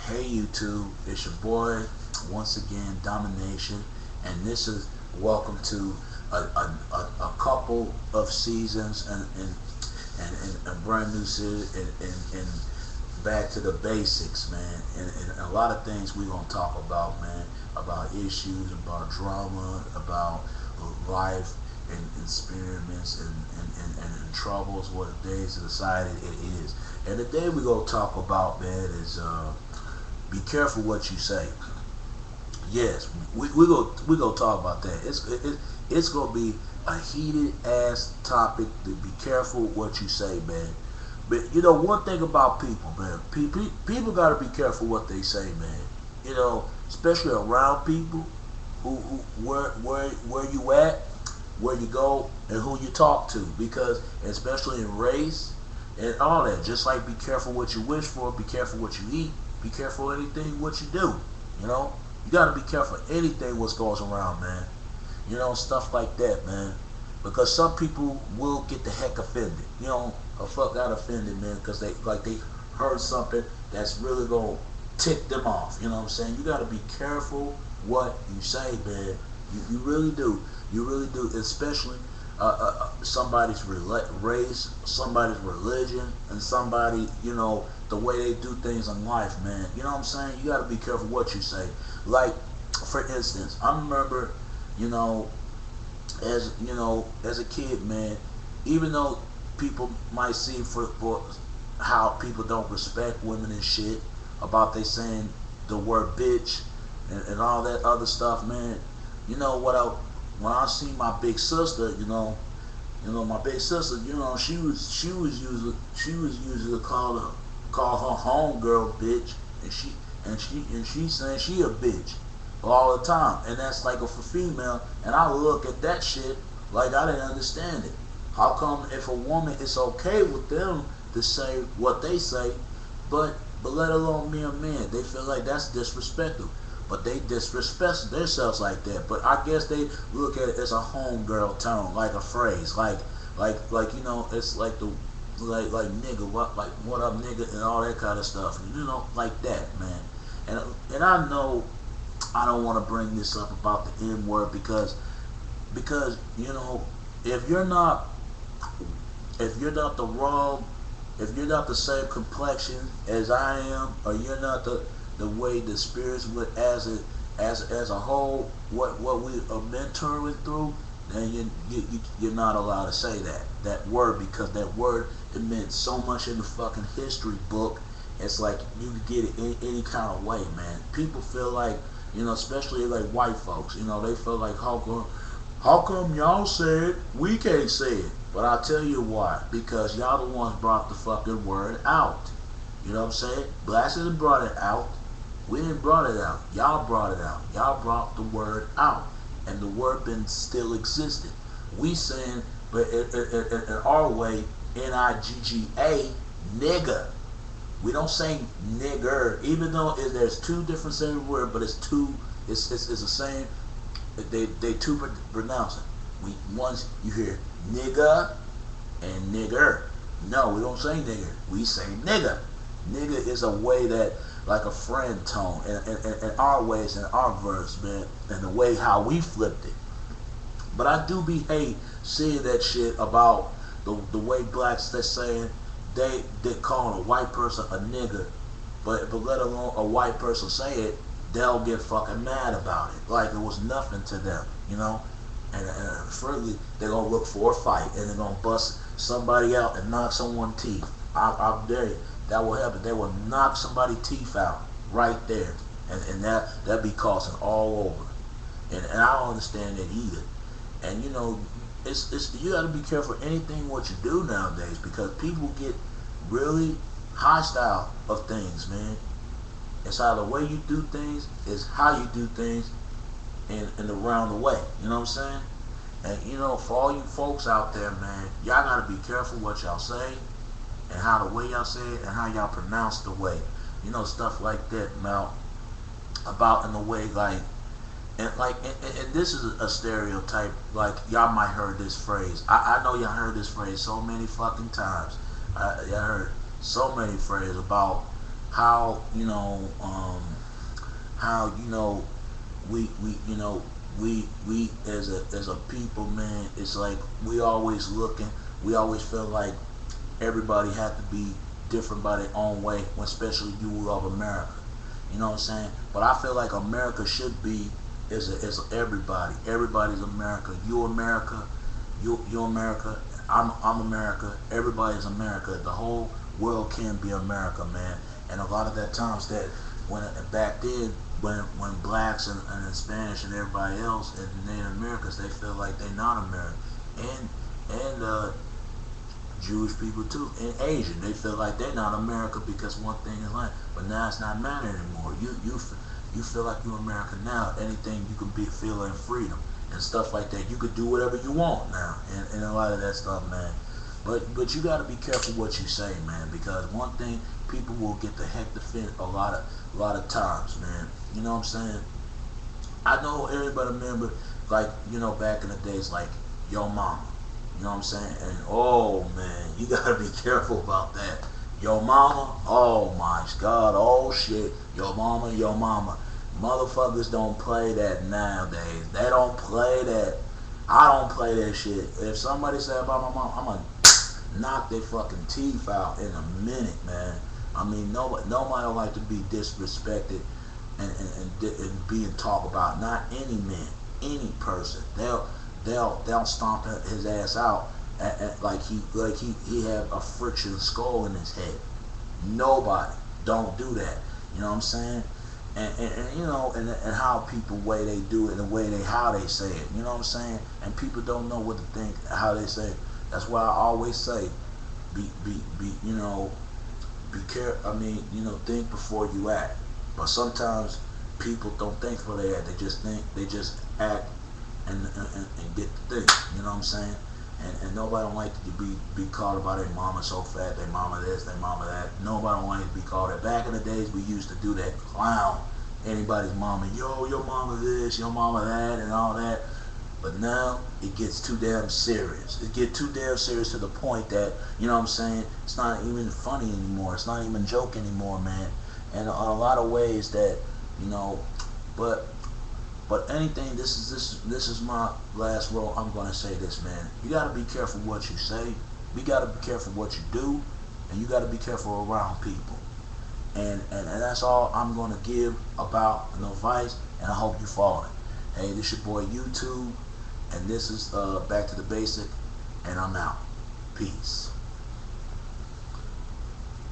Hey YouTube, it's your boy once again, Domination, and this is welcome to a couple of seasons and brand new series and back to the basics, man. And a lot of things we're gonna talk about, man, about issues, about drama, about life and experiments and troubles, what days of society it is. And the day we're gonna talk about, man, is be careful what you say. Yes, we gonna talk about that. It's gonna be a heated ass topic. To be careful what you say, man. But you know one thing about people, man. People gotta be careful what they say, man. You know, especially around people who where you at, where you go, and who you talk to. Because especially in race and all that, just like be careful what you wish for, be careful what you eat, be careful anything what you do. You know, you gotta be careful anything what goes around, man. You know, stuff like that, man. Because some people will get the heck offended. You know, a fuck got offended, man, because they heard something that's really gonna tick them off. You know what I'm saying? You gotta be careful what you say, man. You really do. You really do, especially somebody's race, somebody's religion, and somebody, you know, the way they do things in life, man. You know what I'm saying? You got to be careful what you say. Like, for instance, I remember, you know, as a kid, man, even though people might see for how people don't respect women and shit about they saying the word bitch and all that other stuff, man. You know what when I see my big sister, my big sister, she was usually call her homegirl bitch, and she saying she a bitch all the time, and that's like a for female, and I look at that shit like I didn't understand it. How come if a woman, it's okay with them to say what they say, but let alone me a man, they feel like that's disrespectful. But they disrespect themselves like that. But I guess they look at it as a homegirl tone, like a phrase, like it's like the like nigga, what up nigga, and all that kind of stuff. You know, like that, man. And I know I don't want to bring this up about the N word because you know if you're not the wrong, if you're not the same complexion as I am, or you're not the way the spirits would as a whole, what we are mentoring through, then you're not allowed to say that word, because that word, it meant so much in the fucking history book. It's like you can get it any kind of way, man. People feel like, especially like white folks, they feel like how come y'all say it, we can't say it. But I'll tell you why. Because y'all the ones brought the fucking word out. You know what I'm saying? Blacks didn't brought it out. We didn't brought it out. Y'all brought it out. Y'all brought the word out. And the word been still existed. We saying, but in our way, Nigga, nigga. We don't say nigger, even though there's two different same words, but it's two. It's the same. They two pronouncing. Once you hear nigga and nigger. No, we don't say nigger. We say nigga. Nigga is a way that, like a friend tone, and our ways and our verse, man, and the way how we flipped it. But I do be seeing that shit about the way blacks, they're saying they calling a white person a nigger, but let alone a white person say it, they'll get fucking mad about it, like it was nothing to them, and further they're gonna look for a fight, and they're gonna bust somebody out and knock someone's teeth. I dare you, that will happen. They will knock somebody's teeth out right there, and that be causing all over, and I don't understand that either. And it's you got to be careful anything what you do nowadays, because people get really hostile of things, man. It's how the way you do things is how you do things, and around the way. You know what I'm saying? And for all you folks out there, man, y'all gotta be careful what y'all say, and how the way y'all say it, and how y'all pronounce the way. Stuff like that, now, about in the way, like, and this is a stereotype. Like, y'all might heard this phrase. I know y'all heard this phrase so many fucking times. Y'all heard so many phrases about how how we we as a people, man, it's like we always looking, we always feel like everybody had to be different by their own way, when especially you of America. You know what I'm saying? But I feel like America should be is everybody. Everybody's America. You America, you America. I'm America. Everybody's America. The whole world can be America, man. And a lot of that times that when back then when blacks and Spanish and everybody else and Native Americans, they feel like they're not American. And Jewish people too, and Asian. They feel like they're not America because one thing is like, but now it's not matter anymore. You feel like you're America now. Anything you can be feel in freedom and stuff like that. You could do whatever you want now, and a lot of that stuff, man. But you got to be careful what you say, man, because one thing people will get the heck to fit a lot of times, man. You know what I'm saying? I know everybody remember, like, back in the days, like, yo mama. You know what I'm saying? And oh man, you gotta be careful about that. Yo mama, oh my God, oh shit. Yo mama, yo mama. Motherfuckers don't play that nowadays. They don't play that. I don't play that shit. If somebody say about my mom, I'm gonna knock their fucking teeth out in a minute, man. I mean, nobody don't like to be disrespected and being talked about. Not any man, any person. They'll stomp his ass out like he had a friction skull in his head. Nobody don't do that. You know what I'm saying? And how people way they do it, and the way how they say it. You know what I'm saying? And people don't know what to think, how they say it. That's why I always say, be be careful. I mean, think before you act. But sometimes people don't think before they act. They just act and get the thing. You know what I'm saying? And nobody don't like to be called about their mama so fat, their mama this, their mama that. Nobody don't like to be called that. Back in the days, we used to do that, clown anybody's mama. Yo, your mama this, your mama that, and all that. But now it gets too damn serious. It gets too damn serious to the point that, you know what I'm saying, it's not even funny anymore. It's not even a joke anymore, man. And a lot of ways that, you know, but anything, this is my last role. I'm gonna say this, man. You gotta be careful what you say. You gotta be careful what you do, and you gotta be careful around people. And that's all I'm gonna give about an advice. And I hope you follow it. Hey, this your boy YouTube, and this is Back to the Basic, and I'm out. Peace.